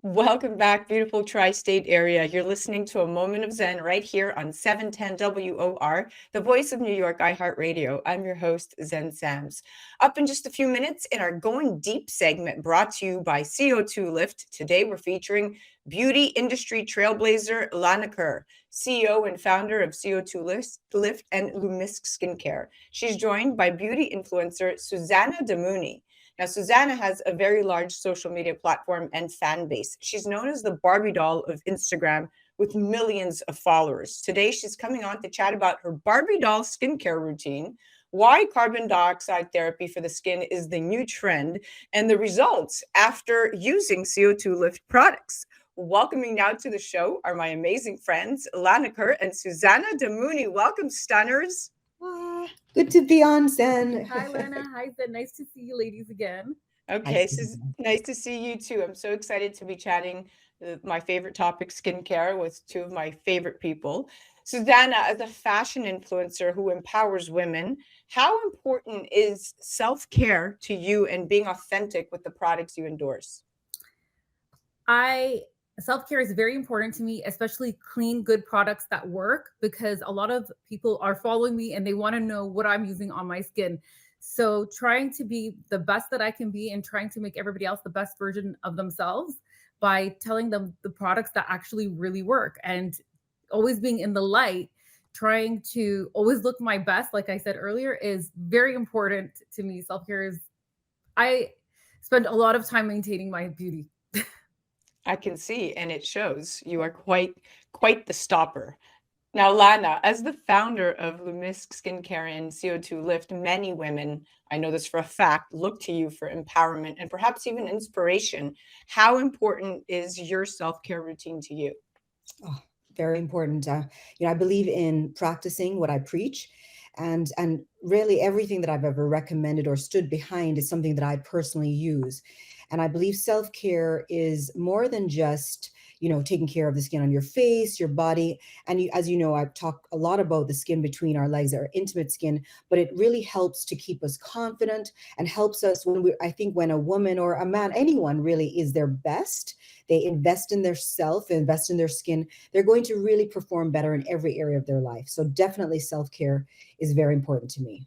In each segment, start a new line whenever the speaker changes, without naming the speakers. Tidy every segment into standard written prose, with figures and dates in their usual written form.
Welcome back, beautiful tri-state area. You're listening to A Moment of Zen right here on 710 WOR, the voice of New York, iHeartRadio. I'm your host, Zen Sams. Up in just a few minutes in our Going Deep segment brought to you by CO2Lift. Today we're featuring beauty industry trailblazer Lana Kerr, CEO and founder of CO2Lift and Lumisk Skincare. She's joined by beauty influencer Susana Damouni. Now, Susana has a very large social media platform and fan base. She's known as the Barbie doll of Instagram with millions of followers. Today, she's coming on to chat about her Barbie doll skincare routine, why carbon dioxide therapy for the skin is the new trend, and the results after using CO2 Lift products. Welcoming now to the show are my amazing friends, Lana Kerr and Susana Damouni. Welcome, stunners.
Good to be on, Zen.
Hi, Lana. Hi, Zen. Nice to see you ladies again.
Okay, so it's nice to see you too. I'm so excited to be chatting my favorite topic, skincare, with two of my favorite people. Susana, as a fashion influencer who empowers women, how important is self-care to you and being authentic with the products you endorse?
Self-care is very important to me, especially clean, good products that work, because a lot of people are following me and they want to know what I'm using on my skin. So trying to be the best that I can be and trying to make everybody else the best version of themselves by telling them the products that actually really work, and always being in the light, trying to always look my best, like I said earlier, is very important to me. Self-care is, I spend a lot of time maintaining my beauty.
I can see, and it shows. You are quite the stopper. Now, Lana, as the founder of Lumisk Skincare and CO2 Lift, many women, I know this for a fact, look to you for empowerment and perhaps even inspiration. How important is your self-care routine to you?
Oh, very important. I believe in practicing what I preach, and really everything that I've ever recommended or stood behind is something that I personally use. And I believe self-care is more than just, taking care of the skin on your face, your body. And as you know, I've talked a lot about the skin between our legs, our intimate skin, but it really helps to keep us confident and helps us I think when a woman or a man, anyone really is their best, they invest in their self, invest in their skin, they're going to really perform better in every area of their life. So definitely self-care is very important to me.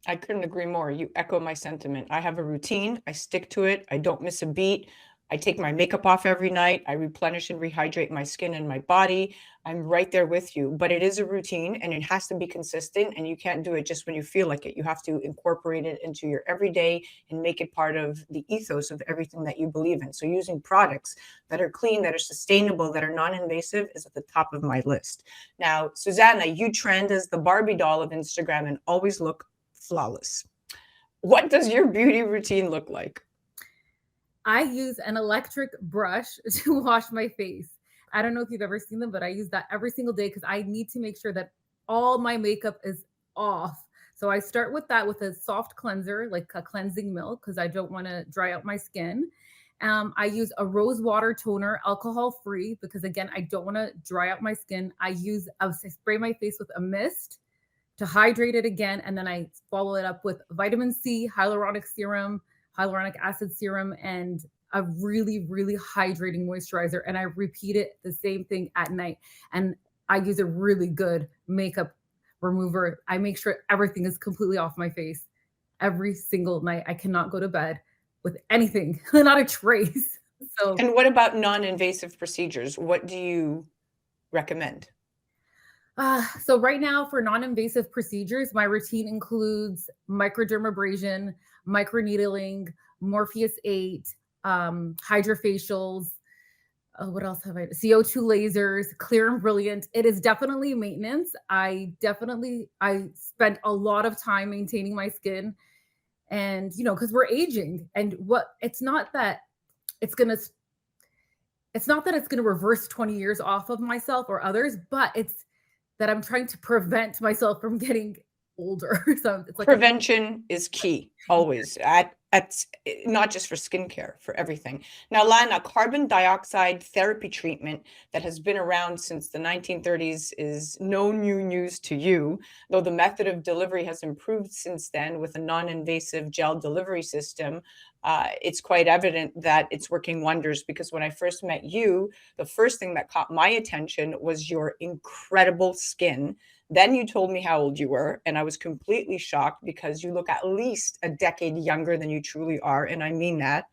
I couldn't agree more. You echo my sentiment. I have a routine. I stick to it. I don't miss a beat. I take my makeup off every night. I replenish and rehydrate my skin and my body. I'm right there with you. But it is a routine and it has to be consistent. And you can't do it just when you feel like it. You have to incorporate it into your everyday and make it part of the ethos of everything that you believe in. So using products that are clean, that are sustainable, that are non-invasive is at the top of my list. Now, Susana, you trend as the Barbie doll of Instagram and always look flawless. What does your beauty routine look like?
I use an electric brush to wash my face. I don't know if you've ever seen them, but I use that every single day because I need to make sure that all my makeup is off. So I start with that with a soft cleanser, like a cleansing milk, because I don't want to dry out my skin. I use a rose water toner, alcohol free, because again, I don't want to dry out my skin. I spray my face with a mist to hydrate it again, and then I follow it up with vitamin C, hyaluronic acid serum, and a really, really hydrating moisturizer. And I repeat it the same thing at night. And I use a really good makeup remover. I make sure everything is completely off my face every single night. I cannot go to bed with anything, not a trace. So,
And what about non-invasive procedures? What do you recommend?
so right now for non-invasive procedures, my routine includes microdermabrasion, microneedling, Morpheus 8, hydrofacials. What else have I? CO2 lasers, clear and brilliant. It is definitely maintenance. I spent a lot of time maintaining my skin, and because we're aging, and what it's gonna it's not that it's gonna reverse 20 years off of myself or others, but it's that I'm trying to prevent myself from getting older. So it's like
Prevention is key, always, at not just for skincare, for everything. Now, Lana, carbon dioxide therapy treatment that has been around since the 1930s is no new news to you, though the method of delivery has improved since then with a non-invasive gel delivery system. it's quite evident that it's working wonders, because when I first met you, the first thing that caught my attention was your incredible skin. Then you told me how old you were, and I was completely shocked because you look at least a decade younger than you truly are, and I mean that.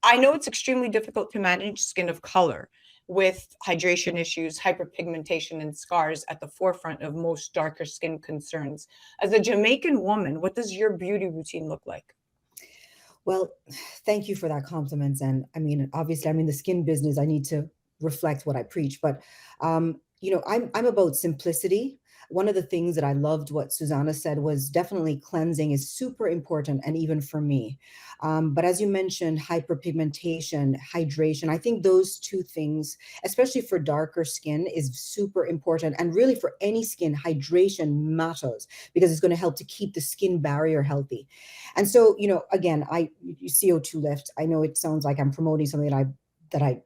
I know it's extremely difficult to manage skin of color, with hydration issues, hyperpigmentation, and scars at the forefront of most darker skin concerns. As a Jamaican woman, what does your beauty routine look like?
Well, thank you for that compliment. And I mean, obviously, I'm in the skin business. I need to reflect what I preach. But I'm about simplicity. One of the things that I loved what Susana said was definitely cleansing is super important, and even for me. But as you mentioned, hyperpigmentation, hydration, I think those two things, especially for darker skin, is super important. And really, for any skin, hydration matters because it's going to help to keep the skin barrier healthy. And so, again, CO2 lift. I know it sounds like I'm promoting something that I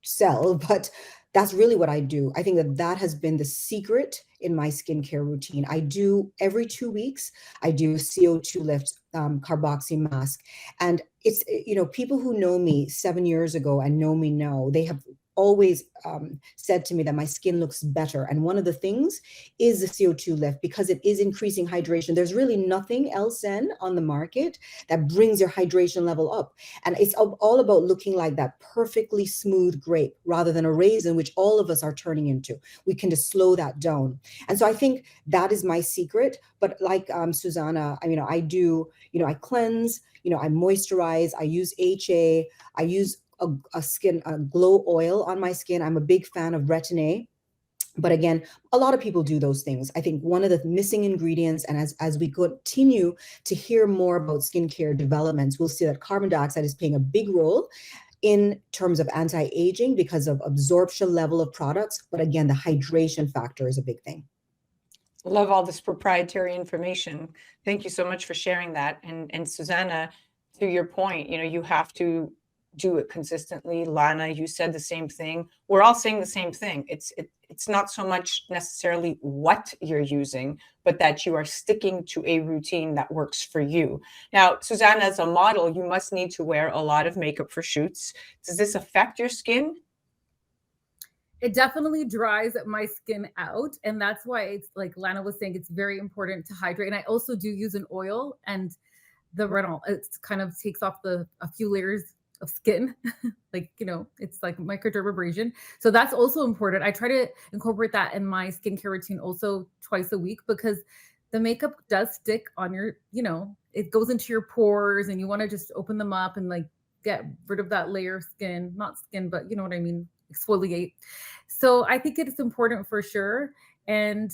sell, but that's really what I do. I think that has been the secret in my skincare routine. I do every 2 weeks, I do a CO2 lift carboxy mask. And it's, people who know me 7 years ago and know me now, they have always said to me that my skin looks better. And one of the things is the CO2 lift, because it is increasing hydration. There's really nothing else on the market that brings your hydration level up. And it's all about looking like that perfectly smooth grape rather than a raisin, which all of us are turning into. We can just slow that down. And so I think that is my secret. But like Susana, I do, I cleanse, I moisturize, I use HA, I use a glow oil on my skin. I'm a big fan of retin-A. But again, a lot of people do those things. I think one of the missing ingredients, and as we continue to hear more about skincare developments, we'll see that carbon dioxide is playing a big role in terms of anti-aging because of absorption level of products. But again, the hydration factor is a big thing.
Love all this proprietary information. Thank you so much for sharing that. And Susana, to your point, you have to do it consistently. Lana, you said the same thing. We're all saying the same thing. It's not so much necessarily what you're using, but that you are sticking to a routine that works for you. Now, Susana, as a model, you must need to wear a lot of makeup for shoots. Does this affect your skin?
It definitely dries my skin out. And that's why it's like Lana was saying, it's very important to hydrate. And I also do use an oil, and the retinol, it kind of takes off a few layers of skin. Like, it's like microdermabrasion. So that's also important. I try to incorporate that in my skincare routine also twice a week, because the makeup does stick on your, it goes into your pores, and you want to just open them up and like get rid of that layer of skin, not skin, but you know what I mean, exfoliate. So I think it's important for sure. And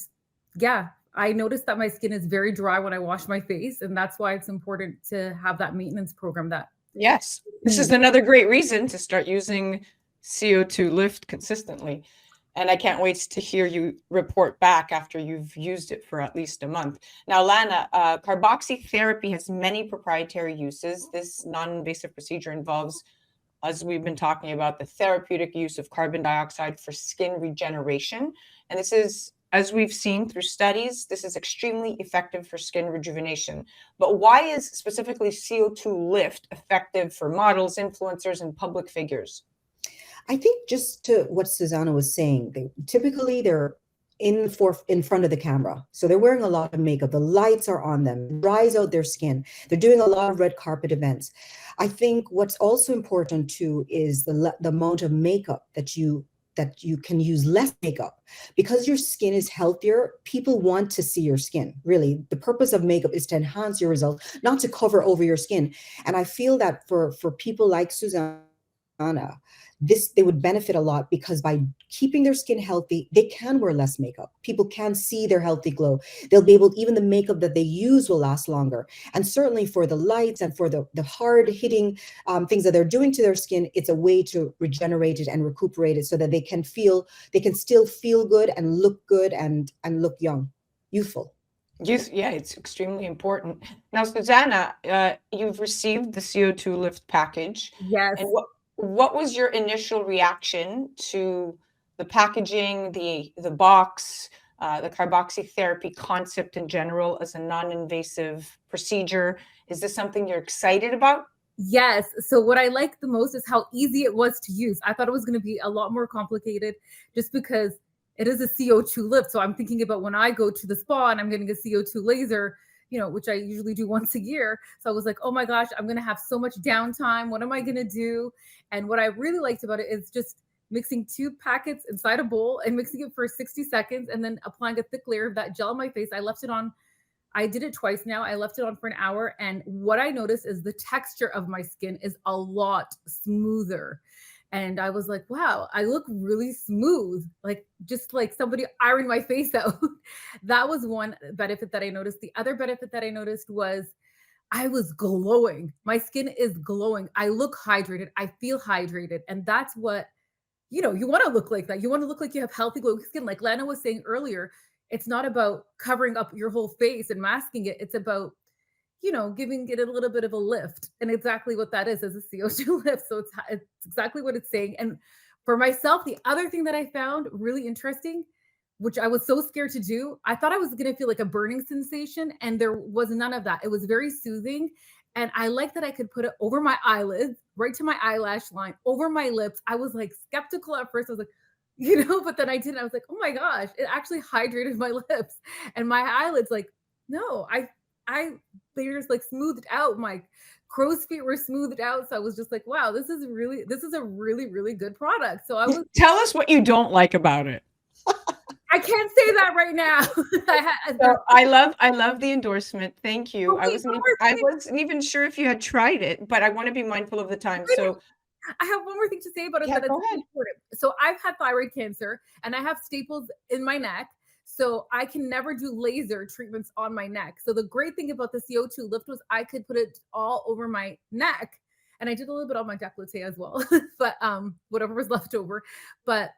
yeah, I noticed that my skin is very dry when I wash my face, and that's why it's important to have that maintenance program.
Yes, this is another great reason to start using CO2 Lift consistently. And I can't wait to hear you report back after you've used it for at least a month. Now, Lana, carboxy therapy has many proprietary uses. This non-invasive procedure involves, as we've been talking about, the therapeutic use of carbon dioxide for skin regeneration. And this is, as we've seen through studies, this is extremely effective for skin rejuvenation. But why is specifically CO2 Lift effective for models, influencers, and public figures?
I think just to what Susana was saying, they're in front of the camera. So they're wearing a lot of makeup. The lights are on them, dries out their skin. They're doing a lot of red carpet events. I think what's also important too is the amount of makeup that you can use less makeup. Because your skin is healthier, people want to see your skin. Really, the purpose of makeup is to enhance your results, not to cover over your skin. And I feel that for people like Susana, they would benefit a lot, because by keeping their skin healthy, they can wear less makeup. People can see their healthy glow. They'll be able, even the makeup that they use will last longer. And certainly for the lights and for the hard hitting things that they're doing to their skin, it's a way to regenerate it and recuperate it so that they can still feel good and look look young, youthful.
Yeah, it's extremely important. Now, Susana, you've received the CO2 Lift package.
Yes.
And what was your initial reaction to the packaging, the box, the carboxy therapy concept in general as a non-invasive procedure? Is this something you're excited about?
Yes. So what I like the most is how easy it was to use. I thought it was going to be a lot more complicated just because it is a CO2 lift. So I'm thinking about when I go to the spa and I'm getting a CO2 laser, which I usually do once a year. So I was like, oh my gosh, I'm going to have so much downtime. What am I going to do? And what I really liked about it is just mixing 2 packets inside a bowl and mixing it for 60 seconds and then applying a thick layer of that gel on my face. I did it twice now. I left it on for an hour. And what I noticed is the texture of my skin is a lot smoother. And I was like, wow, I look really smooth, like just like somebody ironed my face out. That was one benefit that I noticed. The other benefit that I noticed was I was glowing. My skin is glowing. I look hydrated. I feel hydrated. And that's what you want to look like that. You want to look like you have healthy, glowing skin. Like Lana was saying earlier, it's not about covering up your whole face and masking it. It's about, giving it a little bit of a lift. And exactly what that is a CO2 lift. So it's exactly what it's saying. And for myself, the other thing that I found really interesting, which I was so scared to do, I thought I was going to feel like a burning sensation. And there was none of that. It was very soothing. And I like that I could put it over my eyelids, right to my eyelash line, over my lips. I was like skeptical at first. I was like, but then I didn't. I was like, oh my gosh, it actually hydrated my lips and my eyelids. Like, no, they just like smoothed out. My crow's feet were smoothed out. So I was just like, wow, this is a really, really good product. So
Tell us what you don't like about it.
I can't say that right now.
So I love the endorsement. Thank you. I wasn't even sure if you had tried it, but I want to be mindful of the time. So
I have one more thing to say about it.
Yeah,
That
go
it's
ahead.
important. So I've had thyroid cancer and I have staples in my neck. So I can never do laser treatments on my neck. So the great thing about the CO2 lift was I could put it all over my neck. And I did a little bit on my décolleté as well, but whatever was left over. But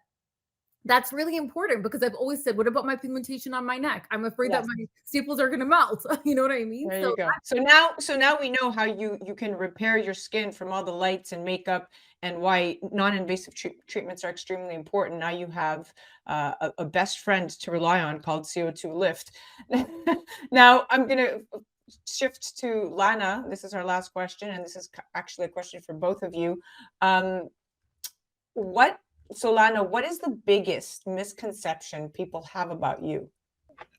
that's really important because I've always said, what about my pigmentation on my neck? I'm afraid that
Yes.
my staples are going to melt. You know what I mean?
There
So
you go. So now we know how you can repair your skin from all the lights and makeup, and why non-invasive treatments are extremely important. Now you have a best friend to rely on called CO2Lift. Now I'm gonna shift to Lana. This is our last question, and this is actually a question for both of you. Um, what So Lana, what is the biggest misconception people have about you?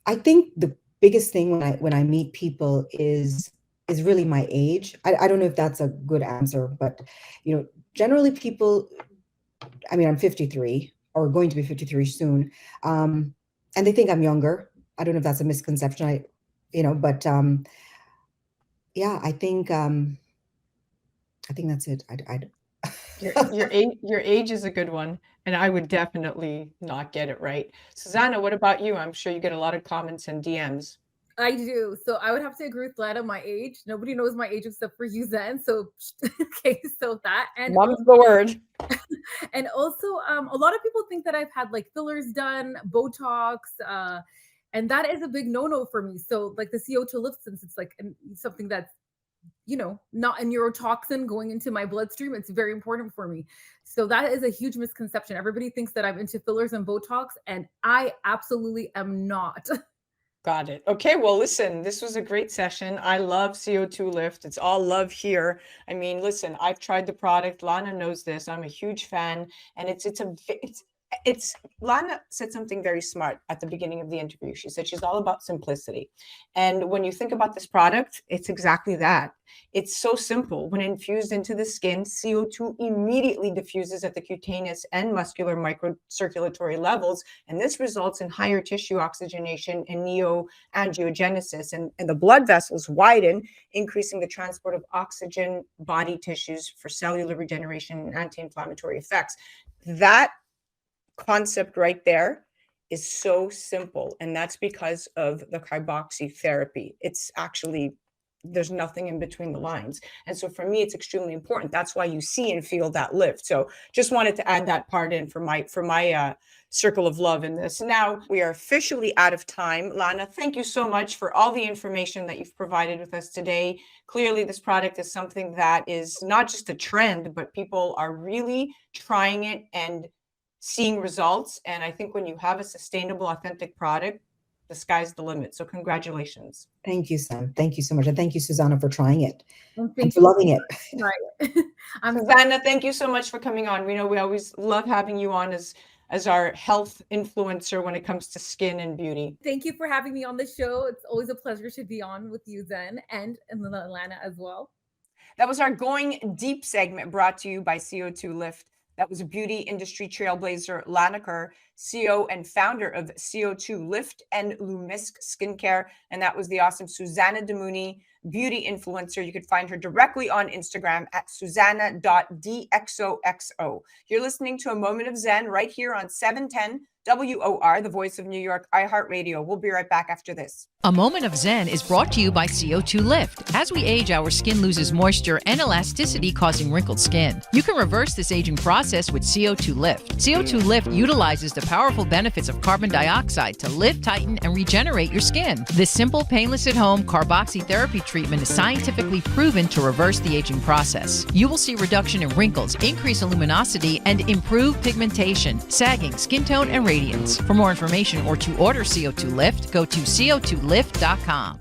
I think the biggest thing when I meet people is really my age. I don't know if that's a good answer, but generally people, I mean, I'm 53 or going to be 53 soon. And they think I'm younger. I don't know if that's a misconception. But yeah, I think that's it.
Your age is a good one, and I would definitely not get it right. Susana, what about you? I'm sure you get a lot of comments and DMs.
I do. So I would have to agree with Lana, my age. Nobody knows my age except for you, Zen. So okay, so that
Mom's the word.
and also a lot of people think that I've had like fillers done, Botox, and that is a big no-no for me. So like the CO2 lift, since it's like something that's not a neurotoxin going into my bloodstream, it's very important for me. So that is a huge misconception. Everybody thinks that I'm into fillers and Botox, and I absolutely am not.
Got it. Okay, well, listen, this was a great session. I love CO2Lift. It's all love here. I mean, listen, I've tried the product. Lana knows this. I'm a huge fan, and it's Lana said something very smart at the beginning of the interview. She said she's all about simplicity. And when you think about this product, it's exactly that. It's so simple. When infused into the skin, CO2 immediately diffuses at the cutaneous and muscular microcirculatory levels, and this results in higher tissue oxygenation and neoangiogenesis, and the blood vessels widen, increasing the transport of oxygen body tissues for cellular regeneration and anti-inflammatory effects. That concept right there is so simple, and that's because of the carboxy therapy. It's actually, there's nothing in between the lines. And so for me, it's extremely important. That's why you see and feel that lift. So just wanted to add that part in for my circle of love in this. Now we are officially out of time. Lana, thank you so much for all the information that you've provided with us today. Clearly, this product is something that is not just a trend, but people are really trying it and seeing results. And I think when you have a sustainable, authentic product, the sky's the limit. So congratulations.
Thank you, Sam. Thank you so much. And thank you, Susana, for trying it and
thank
for
you.
loving it.
Susana, thank you so much for coming on. We know we always love having you on as our health influencer when it comes to skin and beauty.
Thank you for having me on the show. It's always a pleasure to be on with you, Zen, and Lana as well.
That was our Going Deep segment brought to you by CO2Lift. That was a beauty industry trailblazer, Lana Kerr, CEO and founder of CO2Lift and Lumisk Skincare. And that was the awesome Susana Damouni, beauty influencer. You could find her directly on Instagram at susana.dxoxo. You're listening to A Moment of Zen right here on 710 WOR, the voice of New York, iHeartRadio. We'll be right back after this.
A Moment of Zen is brought to you by CO2Lift. As we age, our skin loses moisture and elasticity, causing wrinkled skin. You can reverse this aging process with CO2Lift. CO2Lift utilizes the powerful benefits of carbon dioxide to lift, tighten, and regenerate your skin. This simple, painless at-home carboxytherapy treatment is scientifically proven to reverse the aging process. You will see reduction in wrinkles, increase in luminosity, and improve pigmentation, sagging, skin tone, and radiance. For more information or to order CO2Lift, go to CO2Lift.com.